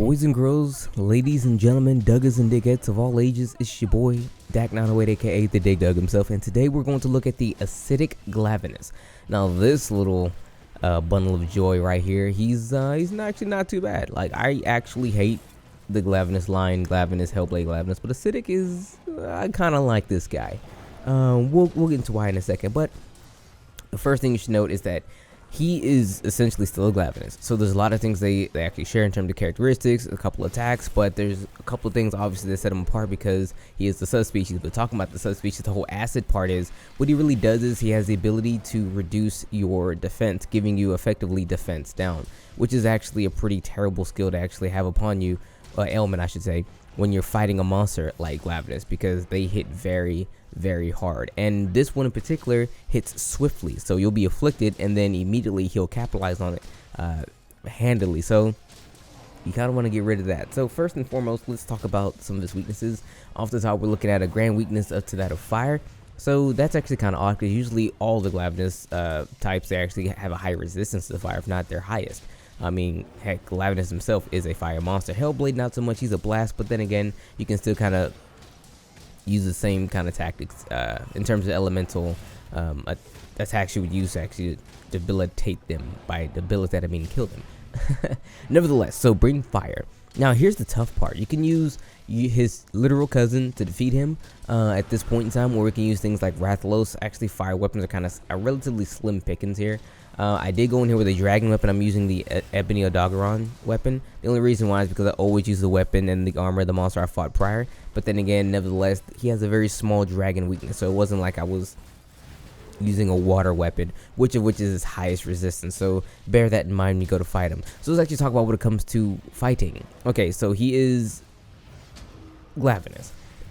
Boys and girls, ladies and gentlemen, Duggars and Diggettes of all ages, it's your boy, Dak908, aka the Dig Dug himself, and today we're going to look at the acidic Glavenus. Now this little bundle of joy right here, he's actually not too bad. Like, I actually hate the Glavenus line, Glavenus, Hellblade Glavenus, but acidic is, I kind of like this guy. We'll get into why in a second, but the first thing you should note is that he is essentially still a Glavenus. So there's a lot of things they actually share in terms of characteristics, a couple attacks, but there's a couple of things obviously that set him apart because he is the subspecies. But talking about the subspecies, the whole acid part is, what he really does is he has the ability to reduce your defense, giving you effectively defense down, which is actually a pretty terrible skill to actually have upon you, ailment I should say, when you're fighting a monster like Glavenus, because they hit very, very hard. And this one in particular hits swiftly, so you'll be afflicted and then immediately he'll capitalize on it handily. So you kind of want to get rid of that. So first and foremost, let's talk about some of his weaknesses. Off the top, we're looking at a grand weakness up to that of fire. So that's actually kind of odd because usually all the Glavenus types, they actually have a high resistance to fire, if not their highest. I mean, heck, Glavenus himself is a fire monster. Hellblade, not so much. He's a blast, but then again, you can still kind of use the same kind of tactics in terms of elemental attacks you would use to actually debilitate them. By debilitate, I mean kill them. Nevertheless, so bring fire. Now, here's the tough part. You can use his literal cousin to defeat him at this point in time, or we can use things like Rathalos. Actually, fire weapons are kind of relatively slim pickings here. I did go in here with a dragon weapon. I'm using the Ebony Odogaron weapon. The only reason why is because I always use the weapon and the armor of the monster I fought prior. But then again, nevertheless, he has a very small dragon weakness, so it wasn't like I was using a water weapon, which is his highest resistance. So bear that in mind when you go to fight him. So let's actually talk about what it comes to fighting. Okay, so he is Glavenus.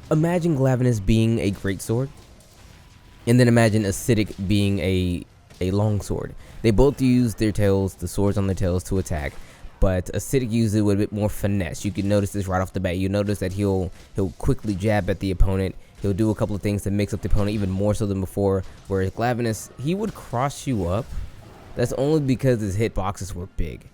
Imagine Glavenus being a greatsword, and then imagine acidic being a longsword. They both use their tails, the swords on their tails, to attack, but acidic uses it with a bit more finesse. You can notice this right off the bat. You notice that he'll quickly jab at the opponent. He'll do a couple of things to mix up the opponent even more so than before, whereas Glavenus, he would cross you up. That's only because his hitboxes were big.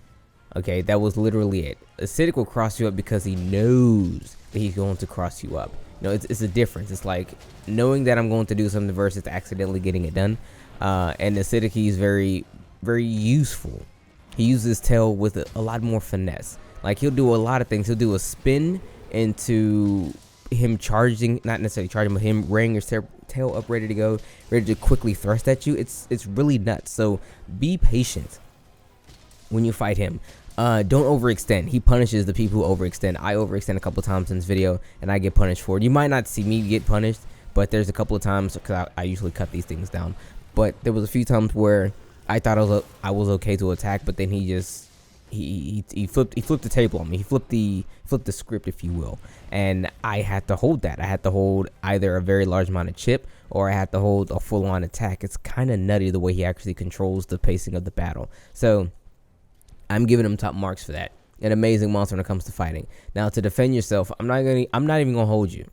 Okay, that was literally it. Acidic will cross you up because he knows that he's going to cross you up. You know, it's a difference. It's like knowing that I'm going to do something versus accidentally getting it done. And acidic, he's very, very useful. He uses his tail with a lot more finesse. Like, he'll do a lot of things. He'll do a spin into him charging, not necessarily charging, but him rearing his tail up, ready to go, ready to quickly thrust at you. It's really nuts. So be patient when you fight him. Don't overextend. He punishes the people who overextend. I overextend a couple times in this video, and I get punished for it. You might not see me get punished, but there's a couple of times, because I usually cut these things down. But there was a few times where I thought I was okay to attack, but then he just he flipped the table on me. He flipped the script, if you will, and I had to hold that. I had to hold either a very large amount of chip, or I had to hold a full-on attack. It's kind of nutty the way he actually controls the pacing of the battle. So I'm giving him top marks for that. An amazing monster when it comes to fighting. Now, to defend yourself, I'm not even gonna hold you.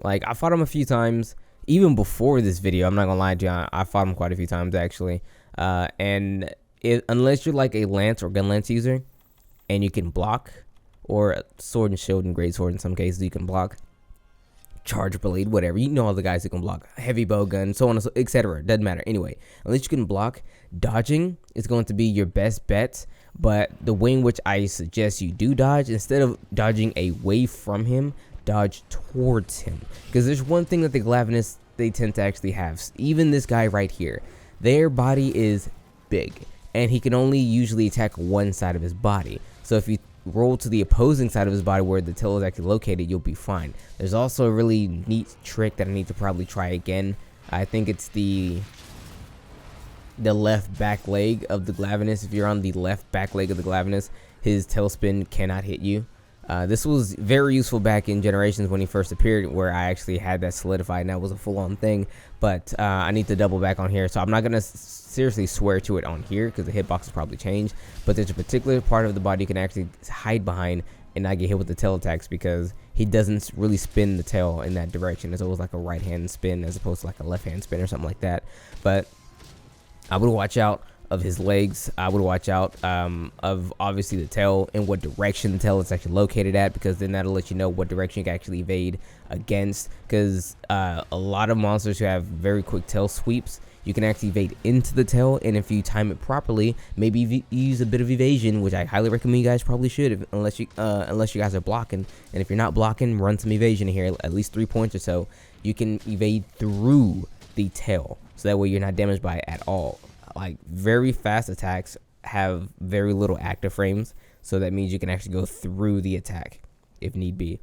Like, I fought him a few times. Even before this video, I'm not gonna lie to you, I fought him quite a few times actually. And unless you're like a lance or gun lance user, and you can block, or a sword and shield and great sword in some cases you can block, charge blade, whatever, you know all the guys who can block, heavy bow gun, so on and so, etc. Doesn't matter. Anyway, unless you can block, dodging is going to be your best bet. But the way in which I suggest you do dodge, instead of dodging away from him, dodge towards him, because there's one thing that the Glavenus, they tend to actually have. Even this guy right here, their body is big, and he can only usually attack one side of his body. So if you roll to the opposing side of his body where the tail is actually located, you'll be fine. There's also a really neat trick that I need to probably try again. I think it's the left back leg of the Glavenus. If you're on the left back leg of the Glavenus, his tailspin cannot hit you. This was very useful back in Generations when he first appeared, where I actually had that solidified and that was a full-on thing. But I need to double back on here, so I'm not going to seriously swear to it on here because the hitbox has probably changed. But there's a particular part of the body you can actually hide behind and not get hit with the tail attacks, because he doesn't really spin the tail in that direction. It's always like a right-hand spin as opposed to like a left-hand spin or something like that. But I would watch out of his legs, I would watch out of obviously the tail and what direction the tail is actually located at, because then that'll let you know what direction you can actually evade against, because a lot of monsters who have very quick tail sweeps, you can actually evade into the tail, and if you time it properly, maybe use a bit of evasion, which I highly recommend you guys probably should, unless you guys are blocking. And if you're not blocking, run some evasion here, at least 3 points or so. You can evade through the tail, so that way you're not damaged by it at all. Like, very fast attacks have very little active frames, so that means you can actually go through the attack if need be.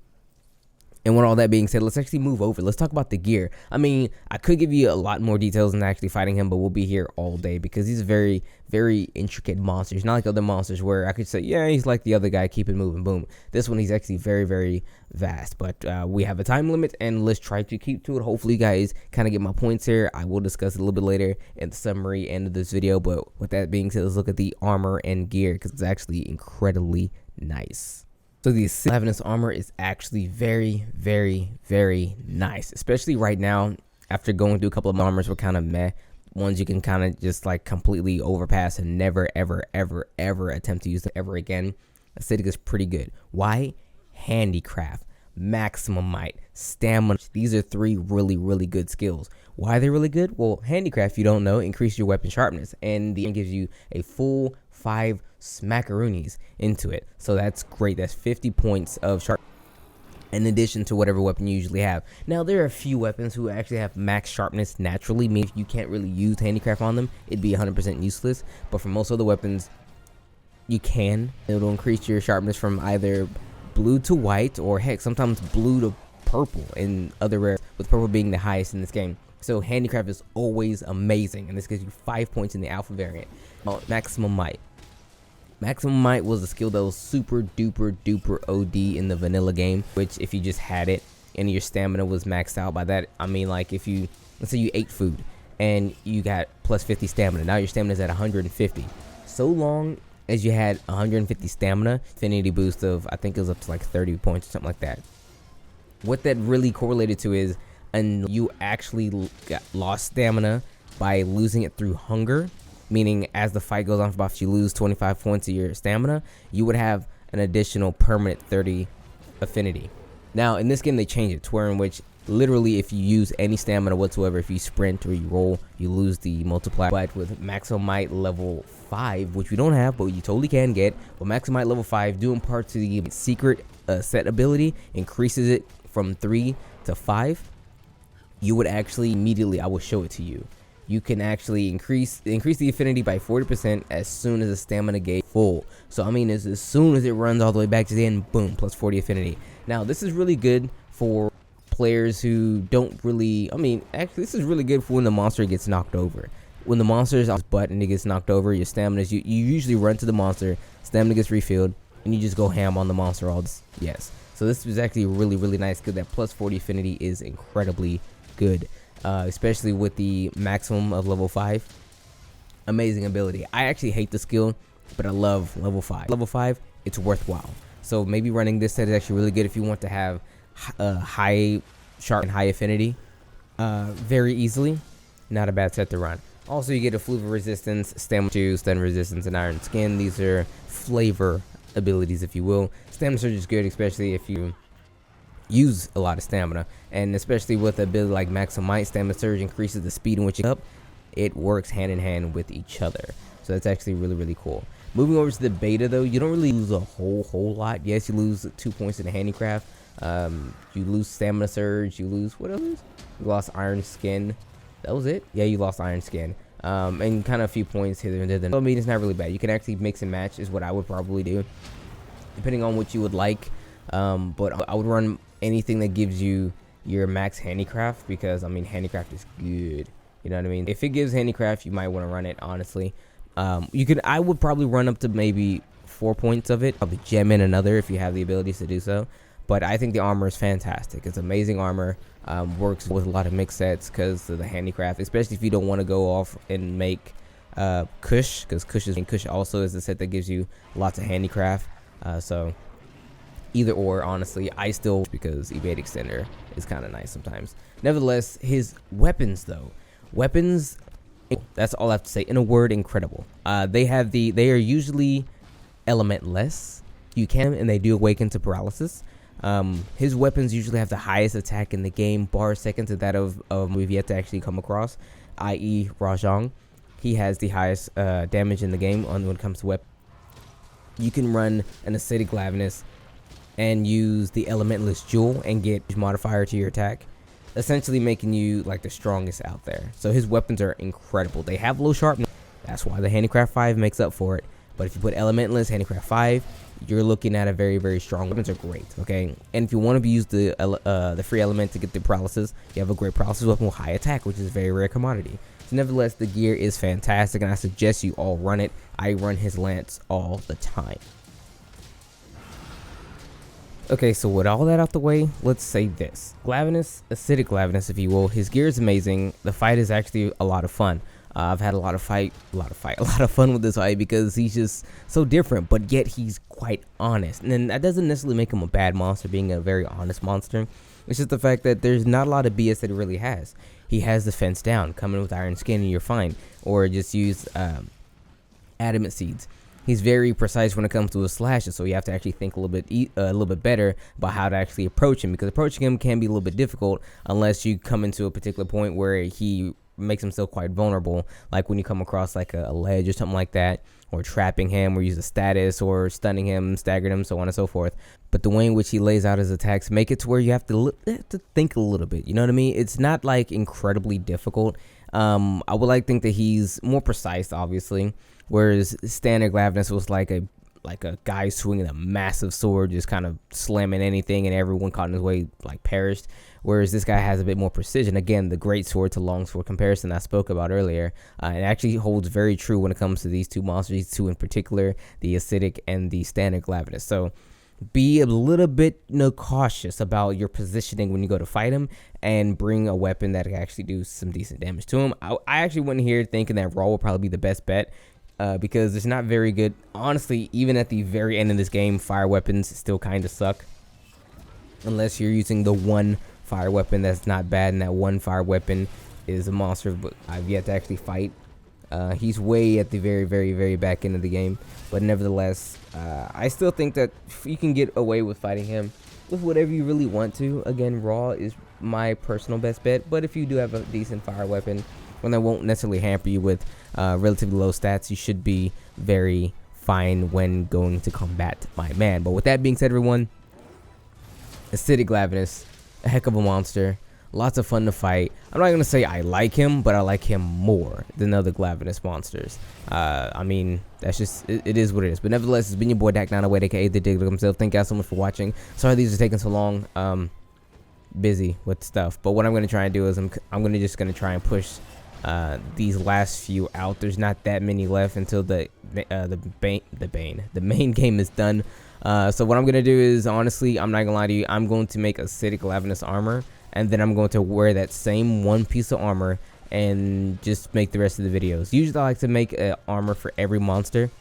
And with all that being said, let's actually move over. Let's talk about the gear. I mean, I could give you a lot more details than actually fighting him, but we'll be here all day because he's a very, very intricate monster. He's not like other monsters where I could say, yeah, he's like the other guy, keep it moving, boom. This one, he's actually very, very vast. But we have a time limit, and let's try to keep to it. Hopefully, you guys kind of get my points here. I will discuss it a little bit later in the summary end of this video. But with that being said, let's look at the armor and gear because it's actually incredibly nice. So the Glavenus armor is actually very, very, very nice, especially right now after going through a couple of armors were kind of meh. Ones you can kind of just like completely overpass and never, ever, ever, ever attempt to use them ever again. Acidic is pretty good. Why? Handicraft, maximum might, stamina. These are 3 really, really good skills. Why are they really good? Well, handicraft, if you don't know, increases your weapon sharpness, and the gives you a full 5 smackaroonies into it. So that's great. That's 50 points of sharp in addition to whatever weapon you usually have. Now, there are a few weapons who actually have max sharpness naturally, meaning you can't really use handicraft on them. It'd be 100% useless. But for most other weapons, you can. It'll increase your sharpness from either blue to white, or heck, sometimes blue to purple in other rares, with purple being the highest in this game. So handicraft is always amazing, and this gives you 5 points in the alpha variant. Maximum might. Maximum might was a skill that was super duper duper OD in the vanilla game, which if you just had it and your stamina was maxed out. By that I mean, like, if you, let's say you ate food and you got plus 50 stamina, now your stamina is at 150. So long as you had 150 stamina, affinity boost of, I think it was up to like 30 points or something like that. What that really correlated to is, and you actually lost stamina by losing it through hunger, meaning as the fight goes on for about, you lose 25 points of your stamina, you would have an additional permanent 30 affinity. Now in this game they changed it to where in which literally if you use any stamina whatsoever, if you sprint or you roll, you lose the multiplier. But with maximum might level 5, which we don't have but you totally can get, but maximum might level 5 due in part to the secret set ability increases it from 3 to 5. You would actually immediately, I will show it to you, you can actually increase the affinity by 40% as soon as the stamina gauge full. So I mean, as soon as it runs all the way back to the end, boom, plus 40 affinity. Now this is really good for players who don't really, I mean, actually this is really good for when the monster gets knocked over. When the monster is on his butt and it gets knocked over, your stamina is, you usually run to the monster, stamina gets refilled, and you just go ham on the monster all this. Yes. So this is actually really, really nice because that plus 40 affinity is incredibly good. Especially with the maximum of level 5. Amazing ability. I actually hate the skill, but I love level 5. Level 5, it's worthwhile. So maybe running this set is actually really good if you want to have high sharp and high affinity very easily. Not a bad set to run. Also, you get a fluid resistance, stamina 2, stun resistance, and iron skin. These are flavor abilities, if you will. Stamina surge is good, especially if you use a lot of stamina, and especially with a ability like maximum might, stamina surge increases the speed in which you up. It works hand in hand with each other, so that's actually really, really cool. Moving over to the beta though, you don't really lose a whole lot. Yes, you lose 2 points in the handicraft, you lose stamina surge, you lose, what else? You lost iron skin. That was it. Yeah, you lost iron skin, and kind of a few points here and there. I mean, it's not really bad. You can actually mix and match is what I would probably do, depending on what you would like. But I would run anything that gives you your max handicraft, because I mean, handicraft is good, you know what I mean? If it gives handicraft, you might want to run it, honestly. I would probably run up to maybe 4 points of it, probably gem in another if you have the abilities to do so. But I think the armor is fantastic. It's amazing armor. Works with a lot of mix sets because of the handicraft, especially if you don't want to go off and make Kush, because Kush also is a set that gives you lots of handicraft. So either or, honestly, I still, because evade extender is kind of nice sometimes. Nevertheless, his weapons though, weapons That's all I have to say. In a word, incredible. They are usually elementless. You can, and they do awaken to paralysis. His weapons usually have the highest attack in the game, bar second to that of we've yet to actually come across, i.e. Rajang. He has the highest damage in the game when it comes to weapons. You can run an acidic Glavenus and use the elementless jewel and get modifier to your attack, essentially making you like the strongest out there. So his weapons are incredible. They have low sharpness. That's why the handicraft 5 makes up for it. But if you put elementless handicraft 5, you're looking at a very, very strong. Weapons are great, okay? And if you want to use the free element to get the paralysis, you have a great paralysis weapon with high attack, which is a very rare commodity. So nevertheless, the gear is fantastic, and I suggest you all run it. I run his lance all the time. Okay, so with all that out the way, let's say this. Glavenus, acidic Glavenus, if you will, his gear is amazing. The fight is actually a lot of fun. I've had a lot of fun with this fight because he's just so different, but yet he's quite honest. And then that doesn't necessarily make him a bad monster, being a very honest monster. It's just the fact that there's not a lot of BS that he really has. He has defense down, coming with iron skin and you're fine. Or just use adamant seeds. He's very precise when it comes to his slashes, so you have to actually think a little bit better about how to actually approach him, because approaching him can be a little bit difficult unless you come into a particular point where he makes himself quite vulnerable, like when you come across like a ledge or something like that, or trapping him, or use a status, or stunning him, staggering him, so on and so forth. But the way in which he lays out his attacks make it to where you have to think a little bit, you know what I mean? It's not like incredibly difficult. I would like to think that he's more precise, obviously, whereas standard Glavenus was like a guy swinging a massive sword, just kind of slamming anything, and everyone caught in his way like perished. Whereas this guy has a bit more precision. Again, the great sword to long sword comparison I spoke about earlier. It actually holds very true when it comes to these two monsters, these two in particular, the acidic and the standard Glavenus. So be a little bit cautious about your positioning when you go to fight him, and bring a weapon that can actually do some decent damage to him. I actually went here thinking that Raw will probably be the best bet. Because it's not very good. Honestly, even at the very end of this game, fire weapons still kind of suck. Unless you're using the one fire weapon that's not bad, and that one fire weapon is a monster, but I've yet to actually fight. He's way at the very, very, very back end of the game. But nevertheless, I still think that you can get away with fighting him with whatever you really want to. Again, Raw is my personal best bet. But if you do have a decent fire weapon, one that won't necessarily hamper you with relatively low stats, you should be very fine when going to combat my man. But with that being said, everyone, acidic Glavenus, a heck of a monster, lots of fun to fight. I'm not gonna say I like him, but I like him more than other Glavenus monsters. I mean, that's just it is what it is. But nevertheless, it's been your boy Dak908, aka the Digger himself. Thank you guys so much for watching. Sorry these are taking so long. Busy with stuff. But what I'm gonna try and do is I'm gonna try and push these last few out. There's not that many left until the main game is done. So what I'm gonna do is, honestly, I'm not gonna lie to you, I'm going to make acidic Glavenus armor, and then I'm going to wear that same one piece of armor and just make the rest of the videos. Usually I like to make an armor for every monster,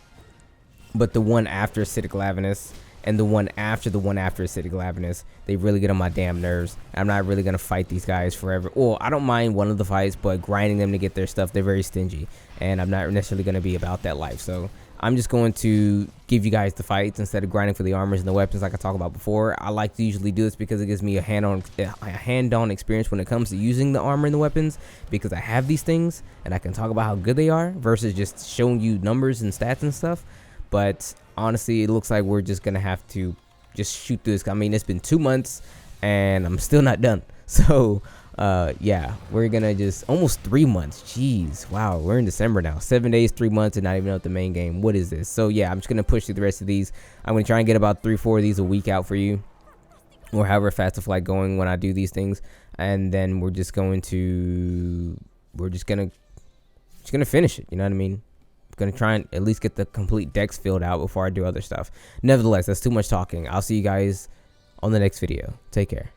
but the one after acidic Glavenus and the one after acidic Glavenus, they really get on my damn nerves. I'm not really gonna fight these guys forever. Well, I don't mind one of the fights, but grinding them to get their stuff, they're very stingy, and I'm not necessarily gonna be about that life. So I'm just going to give you guys the fights instead of grinding for the armors and the weapons like I talked about before. I like to usually do this because it gives me a hand-on experience when it comes to using the armor and the weapons, because I have these things and I can talk about how good they are versus just showing you numbers and stats and stuff. But honestly, it looks like we're just gonna have to just shoot through this. I mean, it's been 2 months and I'm still not done. So yeah, we're gonna just almost 3 months. Jeez, wow, we're in December now. 7 days, 3 months, and not even out the main game. What is this? So yeah, I'm just gonna push through the rest of these. I'm gonna try and get about 3-4 of these a week out for you, or however fast the flight going when I do these things. And then we're just gonna finish it. You know what I mean? Gonna try and at least get the complete decks filled out before I do other stuff. Nevertheless, that's too much talking. I'll see you guys on the next video. Take care.